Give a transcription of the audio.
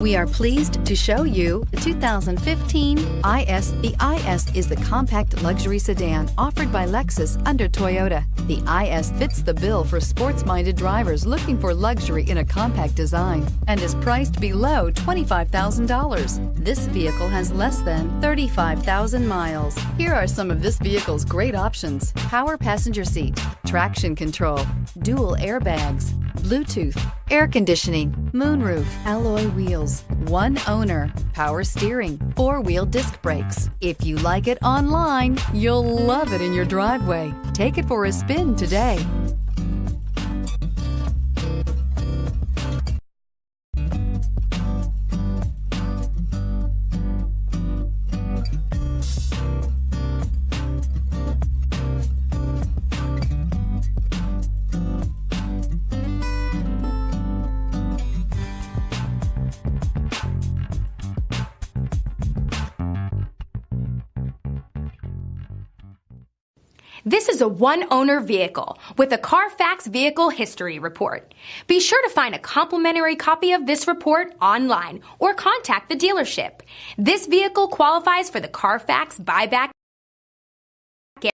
We are pleased to show you the 2015 IS. The IS is the compact luxury sedan offered by Lexus under Toyota. The IS fits the bill for sports-minded drivers looking for luxury in a compact design and is priced below $25,000. This vehicle has less than 35,000 miles. Here are some of this vehicle's great options: power passenger seat, traction control, dual airbags, Bluetooth, air conditioning, moonroof, alloy wheels, one owner, power steering, four-wheel disc brakes. If you like it online, you'll love it in your driveway. Take it for a spin today. This is a one-owner vehicle with a CARFAX vehicle history report. Be sure to find a complimentary copy of this report online or contact the dealership. This vehicle qualifies for the CARFAX buyback